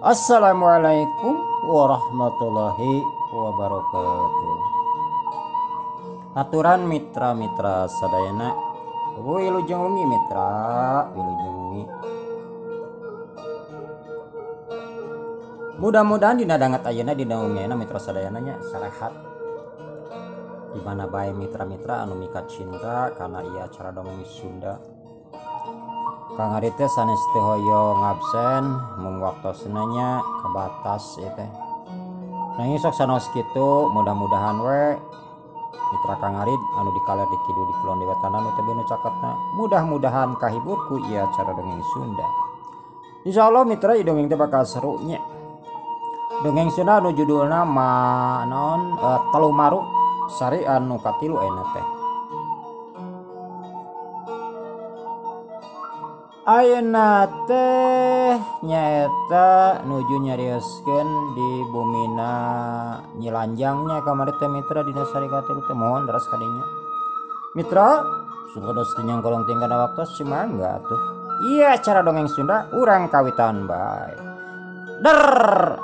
Assalamualaikum warahmatullahi wabarakatuh. Aturan mitra-mitra sadayana wilujeng wengi mitra wilujeng wengi. Mudah-mudahan dina dangat ayeuna dina wengiana mitra sadayana nya sarehat. Di mana bae mitra-mitra anu mika cinta kana ieu acara dongeng Sunda. Kang ari teh sanes teu hoyong absen mung waktosna nya kabatas ieu teh. Nanging sok sanes kitu mudah-mudahan we mitra Kang Arid anu dikaler di kidu di kulon di wetan anu teu benu caketna mudah-mudahan kahibur ku ieu acara dongeng Sunda. Insyaallah mitra ieu dongeng teh bakal seru nya. Dongeng Sunda anu judulna naon Telu Maru sari anu katilu ena teh. Ayeuna teh nyaeta nuju nyarioskeun di bumina Nyilanjangnya kamari teh mitra dina sari katilu teh mohon daras kadinya. Mitra, supados teu nyangkolong tinggal waktu si mangga atuh. Iya acara dongeng Sunda urang kawitan bae. Der.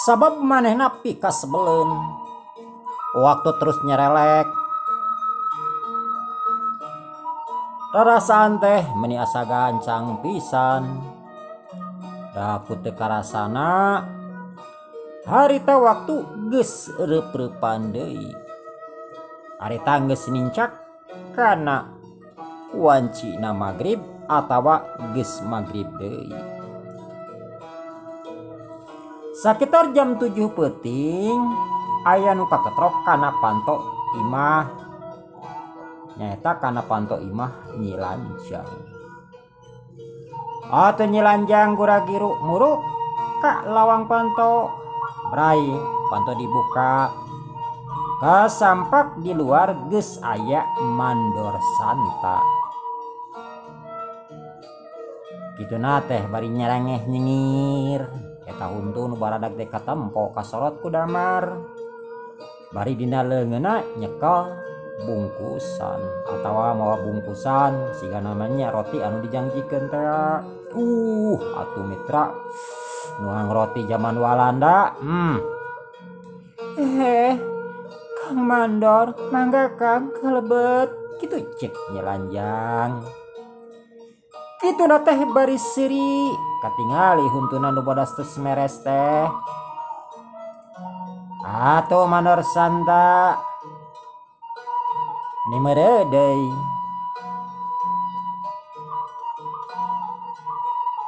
Sabab manehna pika sebeleun waktu terus nyerelek rarasaan teh meni asa gancang pisan da ku teu karasana harita waktu geus reup-reupan deui harita geus nincak kana wancina magrib atawa geus magrib deui. Sakitar jam 7 peuting aya nu kaketrok kana panto imah nyaeta kana panto imah Nyilanjang. Atuh Nyilanjang gura-giru muruk ka lawang panto brai panto dibuka kasampak di luar geus aya mandor santa. Kituna teh bari nyerengeh nyengir eta huntu nu baradag teh katempo kasorot ku damar bari dina leungeunna nyekel bungkusan atawa mawa bungkusan siga namanya roti anu dijanjikeun teh atuh mitra nuang roti zaman Walanda. Kang Mandor mangga Kang kalebet kitu cek Nyilanjang. Kituna teh bari seuri katingali huntuna nu bodas tos meres teh. Atuh Mandor santa nimere deui.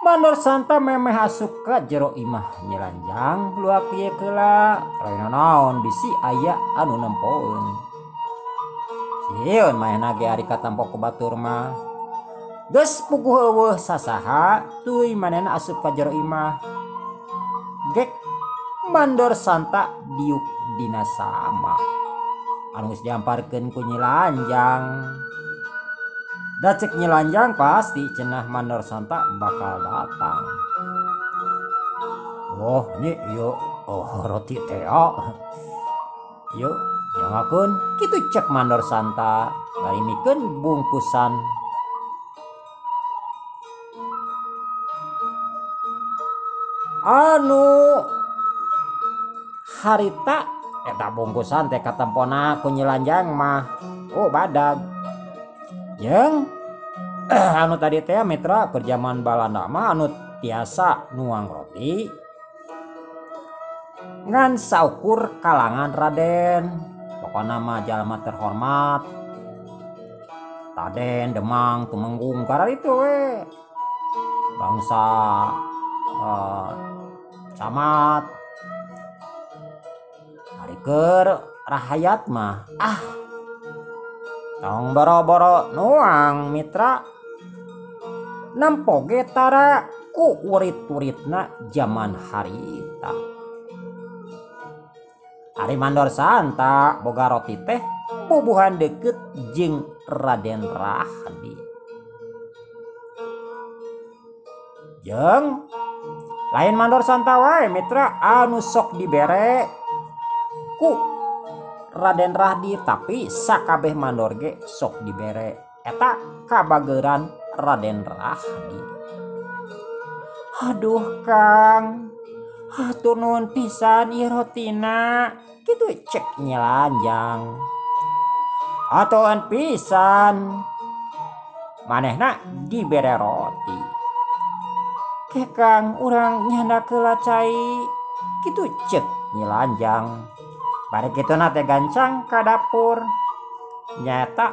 Mandor santa memeh asup ka jero imah Nyilanjang luak ieu keula lain naon bisi aya anu nempoeun. Sieun manehna ge ari katampo ku batur mah geus puguh eueuh sasaha tuluy manehna asup ka jero imah. Gek Mandor santa diuk dina sama anu geus diamparkeun ku Nyilanjang. Da cek Nyilanjang pasti cenah Mandor santa bakal datang. Oh nyi ieu roti teh yuk jangakeun kitu cek Mandor santa bari mikeun bungkusan. Anu harita eta bungkusan teh katempona ku Nyilanjang mah badag jeung anu tadi teh mitra keur zaman Balanda mah anu tiasa nuang roti ngan saukur kalangan Raden pokona mah jalma terhormat Raden Demang Tumenggung karena itu bangsa camat hari keur rahayat mah tong boro-boro nuang mitra nampoge tara ku urit-uritna zaman harita. Ari Mandor santa boga roti teh bubuhan deket jeung Raden Rahadi jeung lain Mandor santa wae mitra anu sok dibere ku Raden Rahdi tapi sakabeh mandor ge sok dibere eta kabageran Raden Rahdi. Aduh Kang, hatur nuhun pisan ieu rotina, kitu cek Nyilanjang. Atuan pisan, manehna dibere roti. Ke Kang urang nyanda keula cai, kitu cek Nyilanjang. Bari kitu teh gancang ka dapur. Nyata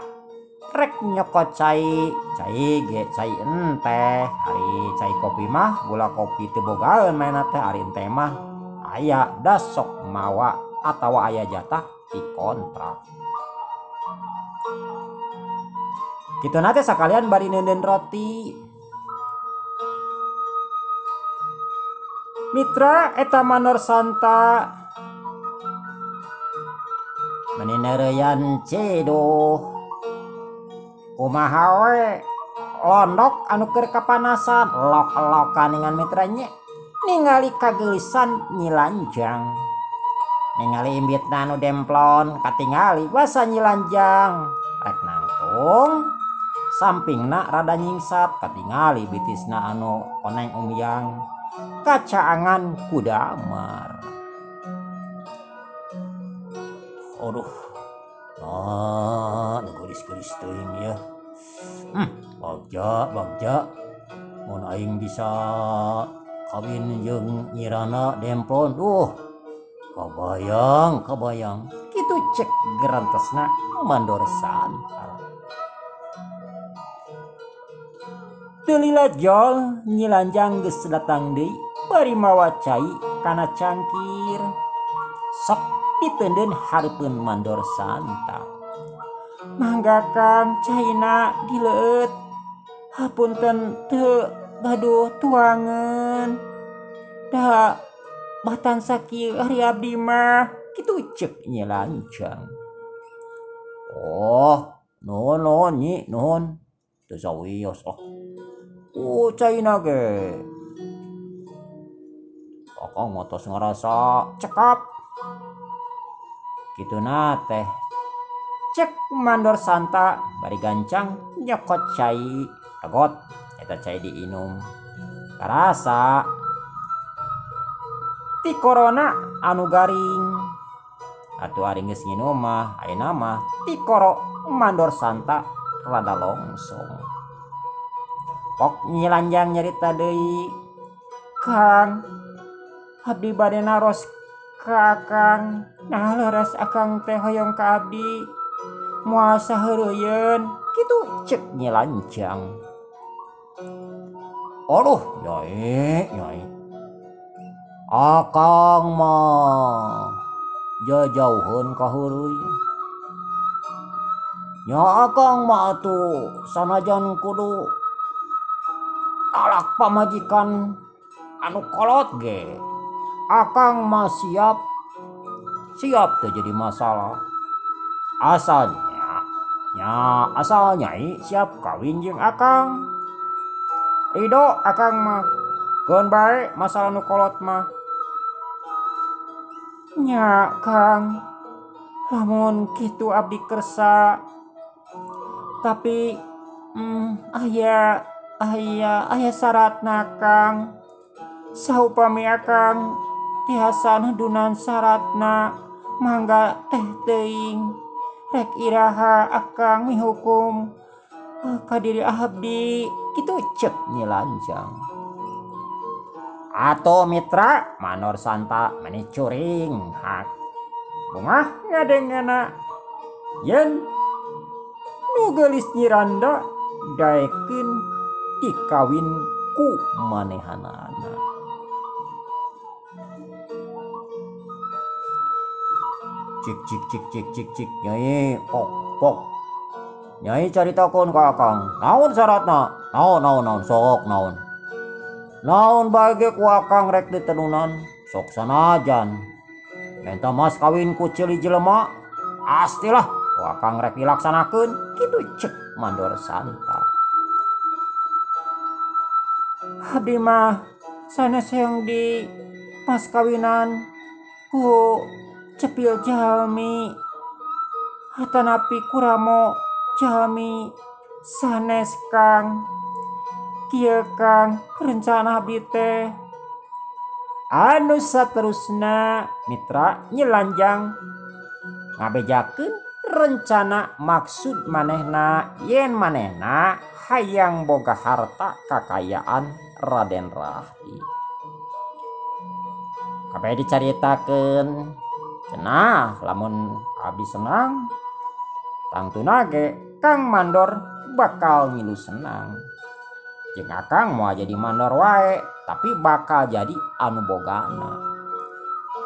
rek nyokot cai ge cai ente. Hari cai kopi mah gula kopi teu bogaeun mainna teh, ari ente mah aya da sok mawa atawa aya jatah di kontrak. Kitu teh sakalian bari neuneun roti. Mitra eta manor santa menineureyan cedoh kumaha we londok anu keur kapanasan lok-lokan dengan mitra nya ningali kageulisan Nyilanjang, ningali imbitna anu demplon katingali basa Nyilanjang rek nangtung sampingna rada nyingsat katingali bitisna anu oneng umyang kacaangan ku damar. Aduh, nah gelis-gelis teuing ya. Bagja, mun aing bisa kawin jeung Nyirana demplon, kabayang. Kitu cek gerantosna mandor santa. Teu lilajol Nyilanjang geus datang deui bari mawa cai kana cangkir. Sok diteundeun hareupeun mandor santa. Mangga Kang caina dileut. Hapunten teu gaduh tuangeun. Da batan sakieu ari abdi mah, kitu ceuk Nyilanjang. Oh, nuhun Nyi, nuhun. Teu sawios caina ge. Akang mah tos ngarasa cekap. Kituna teh cek mandor santa bari gancang nyokot cai agot eta cai diinum. Karasa ti korona anu garing. Atuh ari geus nginum mah ayeuna mah ti koro mandor santa rada longsong. Pok Nyilanjang nyarita deui, Kang, abdi bade naros ka Akang. Nah leres Akang teh hoyong ka abdi moal saheureuyeun, kitu ceuk Nyilanjang. Aduh, Nyai. Akang mah jauheun ka heureuy. Nya Akang mah atuh sanajan kudu alak pamajikan anu kolot ge, Akang mah siap teu jadi masalah. Asal Nyai siap kawin jeung Akang. Ridho Akang mah keun bae masalah nu kolot mah. Nya Kang, lamun kitu abdi kersa. Tapi aya syaratna Kang. Saupami Akang tiasa nudunan syaratna, mangga teh teuing rek iraha Akang mihukum ka diri abdi, kitu ceuk Nyilanjang. Ato mitra manor santa meni curing hak. Bungah ngadengana yen nu geulis Nyiranda daekeun dikawin ku manehanana. Cik Nyai pok Nyai caritakeun ka Akang naon syaratna. Naon sok naon bae ge ku Akang rek ditenunan sok sanajan menta mas kawin ku ceuli jelema pastilah ku Akang rek dilaksanakeun, kitu ceuk mandor santa. Abdi mah sanes hoyong di mas kawinan ku cepil jalmi Hatanapi kuramo jalmi sanes Kang. Kieu Kang rencana abdi teh. Anu saterusna mitra nyelanjang ngabejakeun rencana maksud manehna yen manehna hayang boga harta kakayaan Raden Rahdi. Kabeh dicaritakeun cenah lamun abdi senang tangtuna ge Kang Mandor bakal ngilu senang. Jeung akang moal jadi mandor wae tapi bakal jadi anu bogana.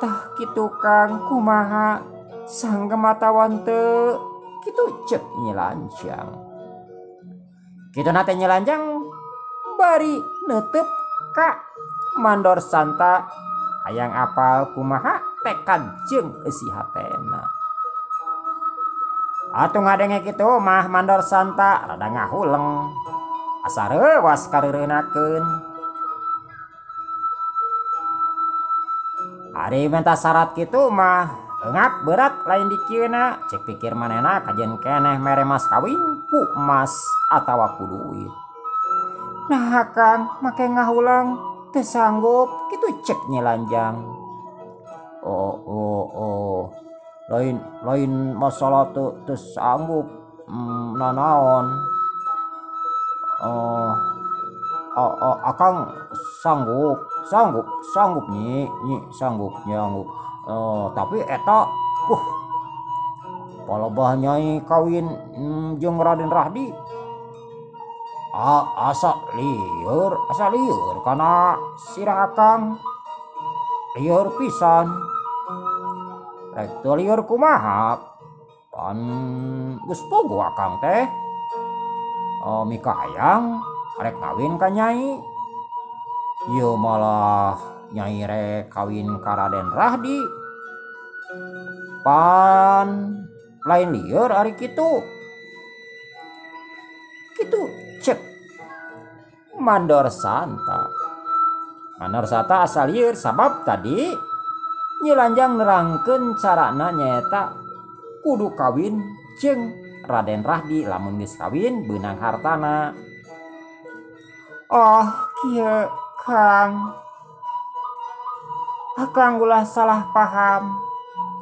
Tah kitu Kang kumaha sanggematawan teu Kitu cek nyelanjang. Kitu nate nyelanjang bari neuteup ka Mandor Santa hayang apal kumaha tekad jeung eusi hatena. Atuh ngadenge kitu mah Mandor Santa rada ngahuleng. Asa reuwas kareureunnakeun. Ari minta syarat kitu mah eungap berat lain dikieuna cek pikir manehna kajen keneh mere mas kawin ku emas atawa ku duit. Nah Kang make ngahulang teu sanggup Kitu cek nyelanjang. Oh. Lain masalah teu sanggup nanaon. Akang sanggup nyi sanggup. Tapi eta palebah nyai kawin jeung Raden Rahdi asa lieur kana sirah akang lieur pisan. Rek teu lieur kumaha pan geus pogo akang teh. Mika hayang rek kawin ka nyai. Ieu malah nyai rek kawin ka Raden Rahdi. Pan lain lieur ari kitu. Kitu cek Mandor Santa. Mandor Santa asal lieur sabab tadi nyelanjang nerangkeun carana nyaeta kudu kawin jeung Raden Rahdi lamun geus kawin beunang hartana. Oh kieu Kang. Akang ulah salah paham.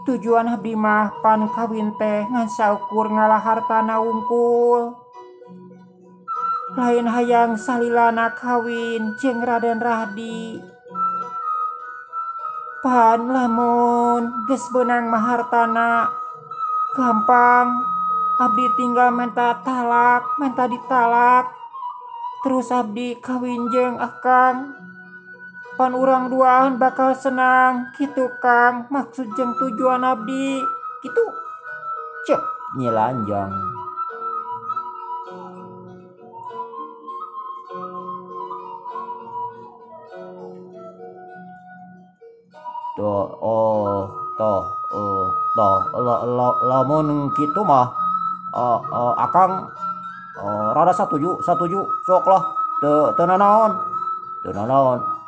Tujuan abdi mah pan kawin teh ngan saukur ngalah hartana wungkul. Lain hayang salilana kawin jeung Raden Rahdi. Pan lamun geus beunang mah hartana gampang. Abdi tinggal minta ditalak. Terus abdi kawin jeung akang. Pan urang duaan bakal senang. Kitu Kang maksud jeung tujuan abdi. Kitu cek nyelanjang. Lamun kitu mah akang rada satuju sok lah teu nanaon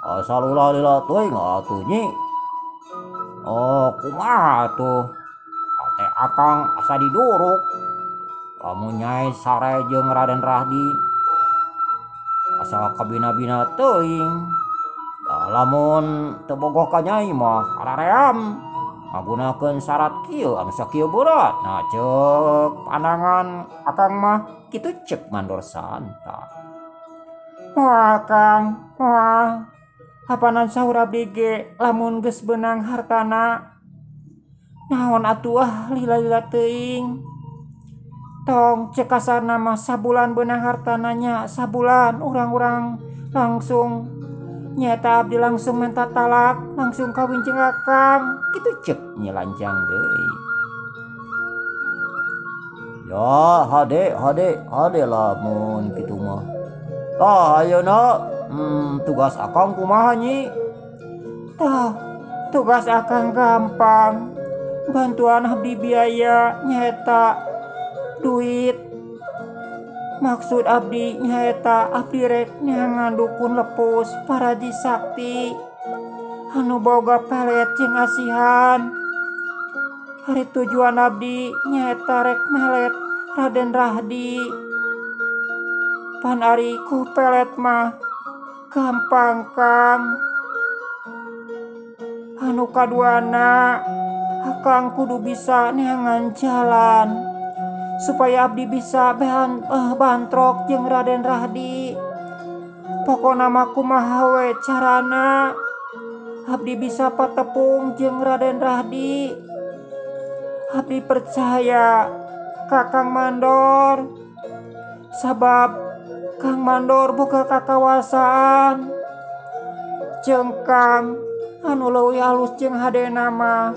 asal ulah lila teuing atuh nyi. Kumaha tuh ate akang asa diduruk lamun nyai sare jeung Raden Rahdi asa kabina-bina teuing. Lamun teu bogoh ka nyai mah araream ngagunakeun syarat kieu anu sakieu berat. Nah cek pandangan akang mah kitu cek Mandor Santa. Moal Kang, moal. Hapanan saur abdi ge lamun geus beunang hartana naon atuh lila-lila teuing. Tong cek kasarna mah sabulan beunang hartana nya sabulan urang-urang langsung nyata abdi langsung minta talak langsung kawin jeung akang. Kitu cek nyelanjang deui. Ya hade lamun kitu mah. Tah ayeuna tugas akang kumaha nyi? Tah tugas akang gampang. Bantuan abdi biaya nyaeta duit. Maksud abdi nyaeta abdi rek neangan dukun lepus Paraji Sakti anu boga pelet jeung asihan. Hari tujuan abdi nyaeta rek melet Raden Rahdi. Pan ari ku pelet mah gampang Kang. Anu kaduana akang kudu bisa neangan jalan supaya abdi bisa bantrok jeung Raden Rahdi. Pokona mah kumaha we carana abdi bisa patepung jeung Raden Rahdi. Abdi percaya ka Kang Mandor, sabab Kang Mandor boga kakawasaan. Jeung Kang anu leuwih alus jeung hadena mah,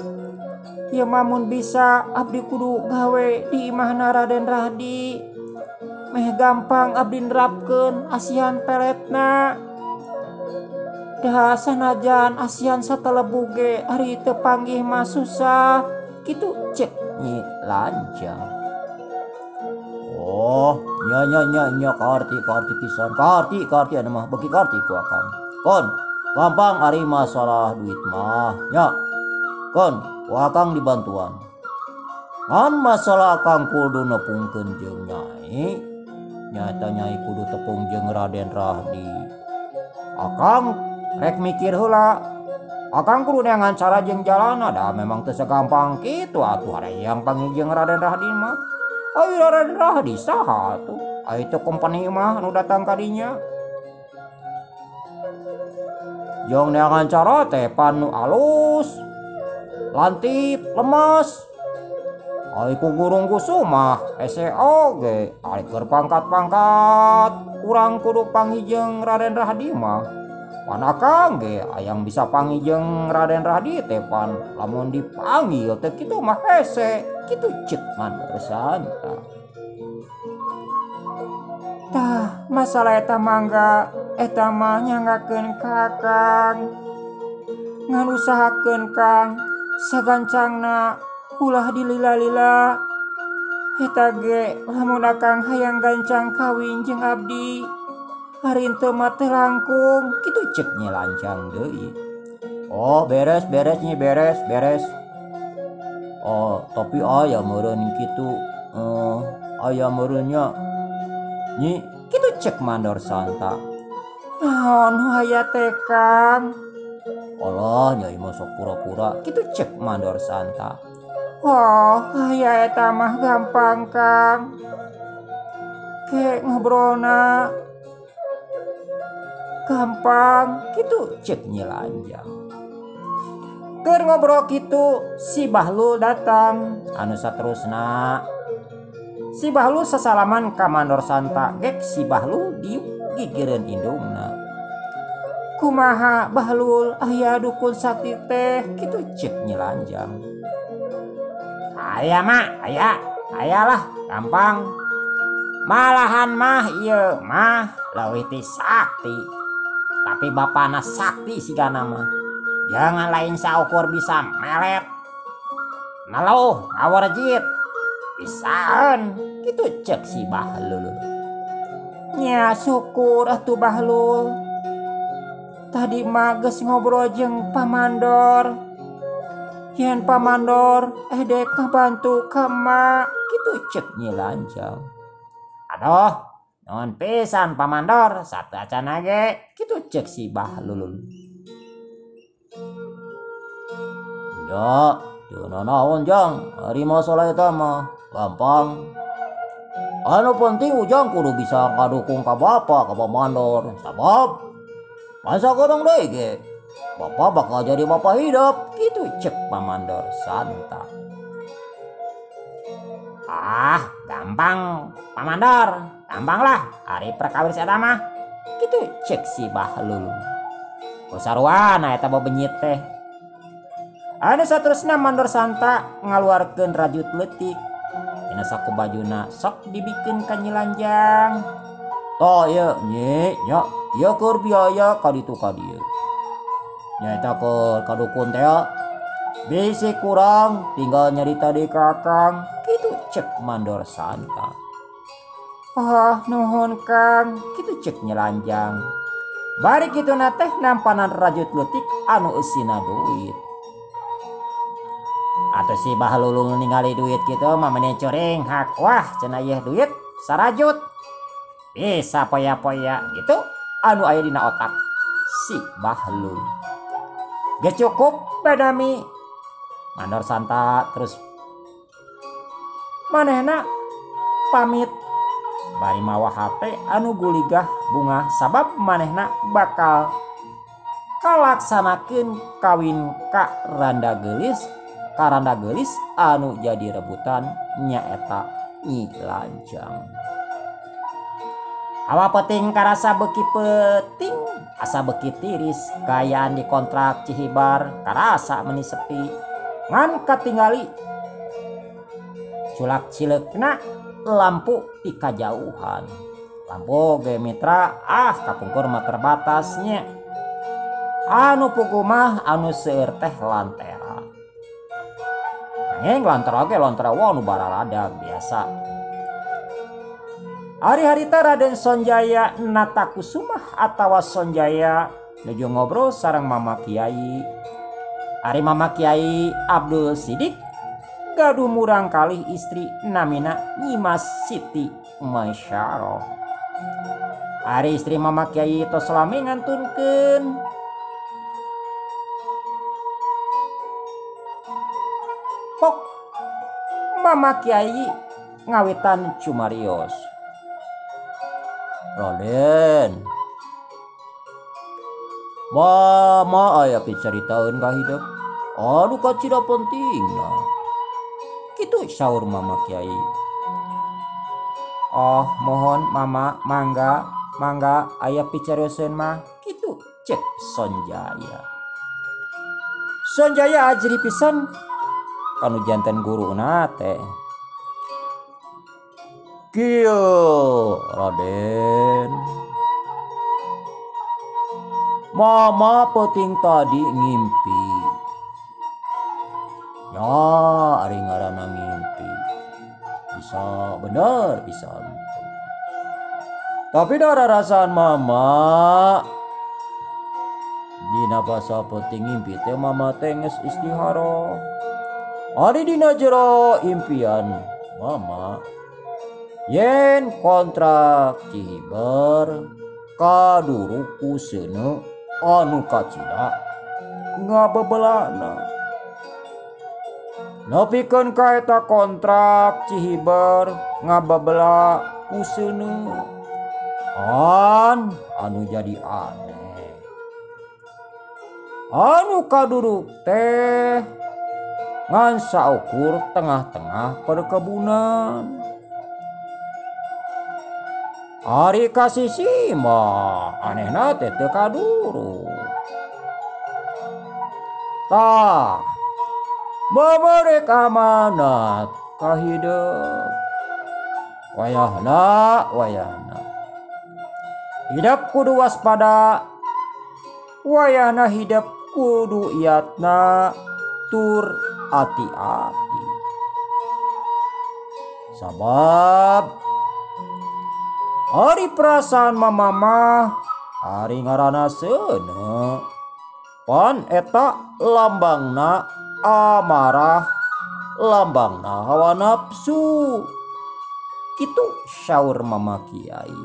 ieu mamun bisa abdi kudu gawe di imahna Raden Rahdi. Meh gampang abdi nerapkeun asian peletna. Da sanajan asian satelebu ge ari teu panggih mah susah, kitu cek Nyi Lanjang. Oh, nya karti pisan. Karti anu mah beki karti ku akang. Kon, gampang ari masalah duit mah. Nya. Kon, ku akang dibantuan. Ngan masalah akang kudu nepungkeun jeung Nyai. Nyata Nyai kudu tepung jeung Raden Rahdi. Akang rek mikir heula. Akang kudu neangan cara jeung jalana dah memang teu sagampang kitu atuh ada yang panggil jeung Raden Rahdi mah. Ayo Raden Rahdi saha atuh? Ayo teu kompeni mah anu datang ka dinya. Jeung neangan cara teh panu alus, lantip, lemes. Ayo ku gurung kusumah SEO ge ari keur pangkat-pangkat urang kudu panggih jeung Raden Rahdi mah. Pan akang ge ayang bisa panggih jeung Raden Rahdi teh pan lamun dipanggil teh kitu mah hese kitu ceuk Mandor Santa. Tah masalah eta mangga eta mah nyanggakeun ka Kang. Ngan usahakeun Kang sagancangna ulah dilila-lila. Eta ge lamun akang hayang gancang kawin jeung abdi, hari teu mah teu langkung, kitu Cek Nyi Lanjang deui. Oh, beres Nyi, beres. Oh, tapi aya meureun kitu. Aya meureunnya. Nyi, kitu cek Mandor Santa. Naon aya teh Kang? Allah, Nyai mah sok pura-pura. Kitu cek Mandor Santa. Oh, aya eta mah gampang Kang. Ke ngobrolna gampang kitu cek Nyi Lanjang. Keur ngobrol kitu si Bahlul datang. Anu saterusna Si Bahlul sasalaman ka Mandor Santa. gek si Bahlul diuk gigireun indungna. Kumaha Bahlul aya dukun sakti teh kitu cek Nyi Lanjang. Aya mah ayalah gampang. Malahan mah ieu mah leuwih ti sakti. Tapi bapana sakti sigana mah. Jangan lain saukur bisa melet. Naluh ngawarjit. Bisaan kitu cek si Bahlul. Nya syukur atuh Bahlul. Tadi mah geus ngobrol jeung Pamandor. Yen Pamandor dek kabantu ka mak kitu cek Nyi Lanjang. Aduh, nuhun pisan Pamandor, sateuacan ge kitu cek si Bahlul. Ya, teu naon Jang, ari masalah eta mah gampang. Anu penting Ujang kudu bisa ngadukung ka Bapa ka Pamandor, sabab masa kadang deui ge Bapak bakal jadi bapak hidup, gitu cek Pamandor Santa. Gampang Pamandor, gampang lah hari perkawis eta mah. Gitu cek si Bahlul. Kosaruana eta bebenyit teh. Anu saterusna Mandor Santa ngaluarkeun rajut leutik. Dina saku bajuna sok dibikeun ka Nyi Lanjang. Toh ieu Nyi, nya ieu keur biaya ka ditu ka dieu. Nyata ke kadukun teh bisi kurang tinggal nyarita di kakang gitu cek Mandor Santa. Nuhun Kang, gitu cek Nyi Lanjang. Bari kitu na teh nampanan rajut leutik anu eusina duit. Atau si Bahlul ningali duit gitu mamane coring hak wah cenah ieu duit sarajut bisa poya-poya gitu anu aya dina otak si Bahlul. Gak cukup badami mandor santa terus manehna pamit bari mawa hate anu guligah bunga sabab manehna bakal kalaksanakeun kawin karanda gelis anu jadi rebutan nyaeta Nyi Lanjang. Awa penting karasa beki penting asa beki tiris kayaan dikontrak Cihibar karasa meni sepi ngan katingali culak cileukna lampu di kajauhan. Lampu ge mitra kapungkur mah terbatasnya anu pugu mah anu seueur teh lantera neng lantera ge lantera anu bararadag biasa. Hari-hari Raden Sonjaya Natakusumah atawa Sonjaya nuju ngobrol sareng Mama Kiai. Ari Mama Kiai Abdul Sidik gaduh murang kalih istri namina Nyimas Siti Maisyarah. Ari istri Mama Kiai tos lami ngantunkeun pok Mama Kiai ngawitan cumarios. Raden, mama aya picaritaeun ka hideuk anu kacida pentingna kitu saur Mama Kiai. Oh mohon mama mangga aya picarioseun mah kitu cek Sonjaya. Sonjaya ajri pisan kanu janten guruna teh. Kieu Raden, mama penting tadi ngimpi. Ya ari ngaranna ngimpi bisa bener bisa henteu. Tapi dara rasaan mama dina basa penting ngimpi teh mama teh geus istihara. Ari dina jero impian mama yen kontrak Cihibar kaduruku seuneu anu kacida ngabebelana. Nepikeun ka eta kontrak Cihibar ngabebela ku seuneu anu jadi aneh. Anu kaduruk teh ngan saukur tengah-tengah perkebunan. Ari kasisi mah anehna teh teu kaduruk. Tah babarek amanat ka hideuk. Wayahna hidup kudu waspada. Wayahna hidup kudu iatna tur hati-hati. Sabab ari perasaan mama mah ari ngaranna seuneu pan eta lambangna amarah, lambangna hawa nafsu. Kitu syaur Mama Kiai.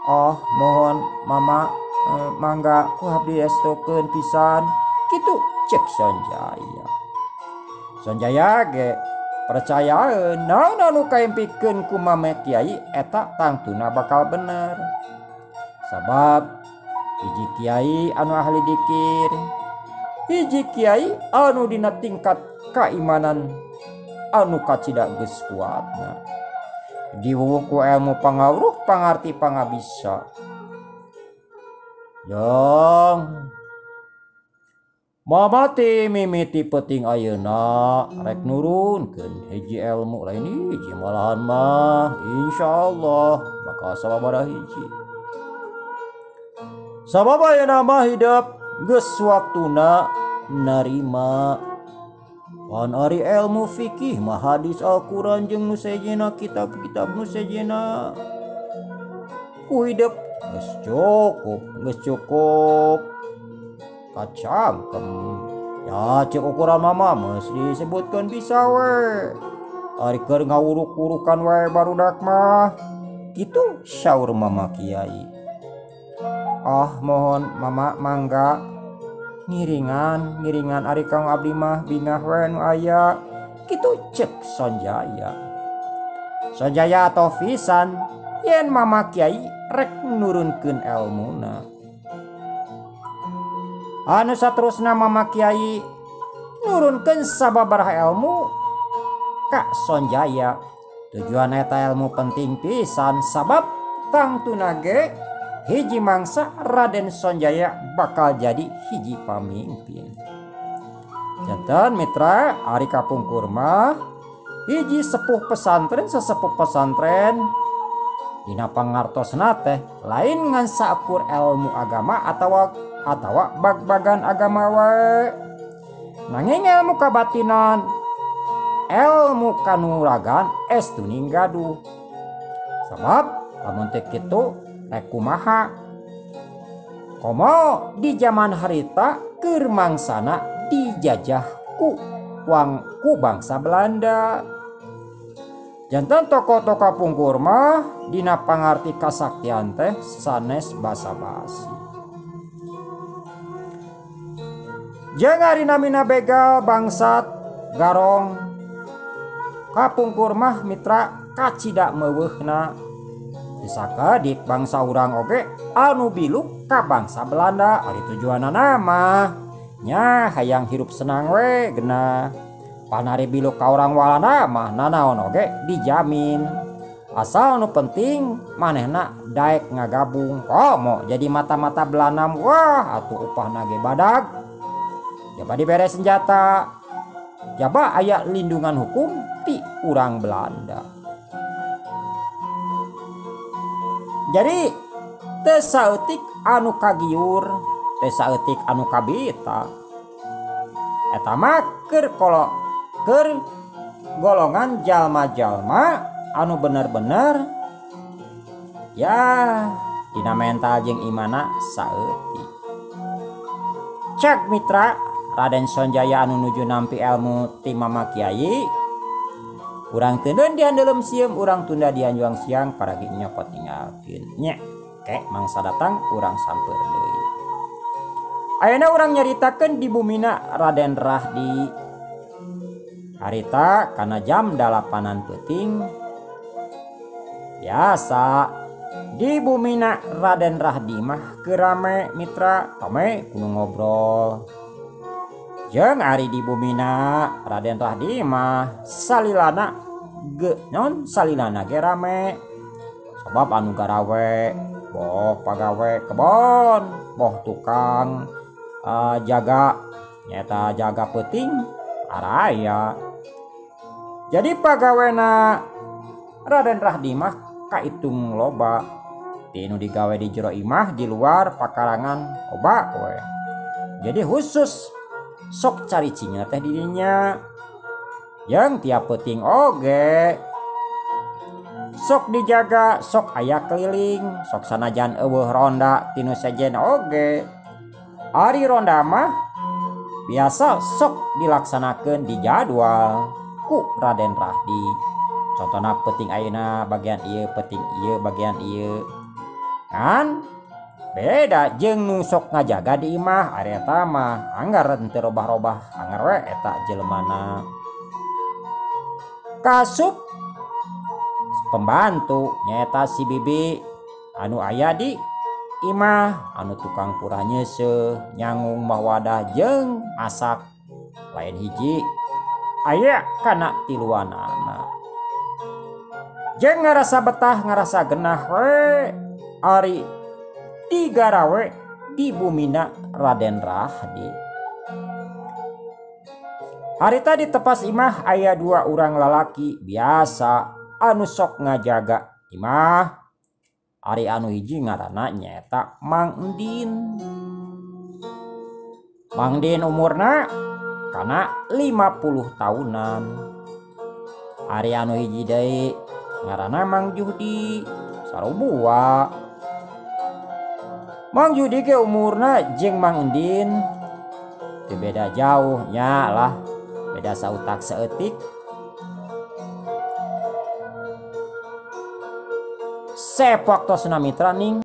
Oh mohon mama mangga ku abdi estokeun pisan. Kitu cek Sonjaya. Sonjaya ge percayaeun naon anu kaimpikeun ku Mama Kiai eta tangtuna bakal bener. Sabab hiji kiai anu ahli dikir, hiji kiai anu dina tingkat keimanan anu kacida geus kuatna. Diwuwuh ku ilmu pangawruh pangarti pangabisa. Yang mama ti mimiti penting ayeuna rek nurunkeun hiji ilmu lain hiji malahan mah insyaallah bakal sababaraha hiji. Sabab ayeuna mah hidup geus waktuna narima. Pan ari ilmu fikih mah hadis Al-Quran jeung nu sejena kitab-kitab nu sejena ku hidup geus cukup kacangkem Ya cek ukuran mama mesti disebutkan bisa we. Ari keur ngawuruk-urukan we barudak mah. Gitu syaur mama Kiai. Ah mohon mama mangga ngiringan ari kang abdi mah bingah we nu aya. Gitu cek Sonjaya. Sonjaya atau pisan yen mama Kiai rek nurunkeun elmuna. Anu saterusna mama Kiai nurunkeun sababaraha ilmu ka Sonjaya. Tujuan eta ilmu penting pisan sabab tangtuna ge hiji mangsa Raden Sonjaya bakal jadi hiji pamimpin. Janten mitra ari kapungkur mah hiji sesepuh pesantren dina pangartosna teh lain ngan saukur ilmu agama atawa bag-bagan agama wae. Nanging ilmu kabatinan, ilmu kanuragan estu ning gaduh. Sabab lamun teh kitu rek kumaha? Komo di zaman harita keur mangsana dijajah ku bangsa Belanda. Janten tokoh-tokoh pungkur mah dina pangarti kasaktian teh sanes basa-basi. Jeung ari namina begal bangsat garong kapungkur mah mitra kacida meuweuna disakadik bangsa urang oge anu biluk ka bangsa Belanda. Ari tujuanna mah nya hayang hirup senang we genah. Panari biluk ka urang walana mah nanaon oge dijamin. Asal nu penting manehna daek ngagabung. Komo jadi mata-mata Belanam wah atuh upahna ge badag. Jaba dibere senjata. Jaba aya lindungan hukum ti urang Belanda. Jadi teu saeutik anu kagiur, teu saeutik anu kabita. Eta mah keur golongan jalma-jalma anu bener-bener ya dina mental jeung imana saeutik. Cek mitra Raden Sonjaya anu nuju nampi ilmu ti mama Kiai. Urang teuneun diandelem sieum, urang tunda dianjuang siang paragi nyokot tinggalkeun. Nya kek mangsa datang urang samper deui. Ayeuna urang nyaritakeun di bumina Raden Rahdi. Harita kana jam 8-an peuting biasa di bumina Raden Rahdi mah kerame mitra tome kudu ngobrol. Jeung ari di bumina Raden Rahdi mah salilana ge rame. Sabab anu garawe boh pagawe kebon, boh tukang jaga nyata jaga peuting araya. Jadi pagawena Raden Rahdi mah kaitung loba. Tinu digawe di jero imah di luar pakarangan oba we. Jadi khusus sok cari cinya teh dirinya. Yang tiap peuting oge sok dijaga, sok aya keliling, sok sanajan eueuh ronda tinu sejen oge. Ari ronda mah biasa sok dilaksanakeun di jadwal ku Raden Rahdi. Contohna peuting ayeuna bagian ieu, peuting ieu bagian ieu. Kan beda jeung nu sok ngajaga di imah ari eta mah anggar teu robah-robah anggar we eta jelemana. Kasup pembantu nyaeta si bibi anu aya di imah anu tukang purah nyeuseuh, nyangung mah wadah jeung masak. Lain hiji aya kana tiluanana. Jeung ngarasa betah ngarasa genah we ari digarawe di bumina Raden Rahdi. Harita di tepas imah aya 2 urang lalaki biasa anu sok ngajaga imah. Ari anu hiji ngaranna nyaeta Mang Endin. Mang Endin umurna kana 50 tahunan. Ari anu hiji deui ngaranna Mang Juhdi sarubua. Mang Juhdi ge umurna jeung Mang Endin Itu beda jauhnya lah, beda sautak seetik. Sepak tosna mitra ning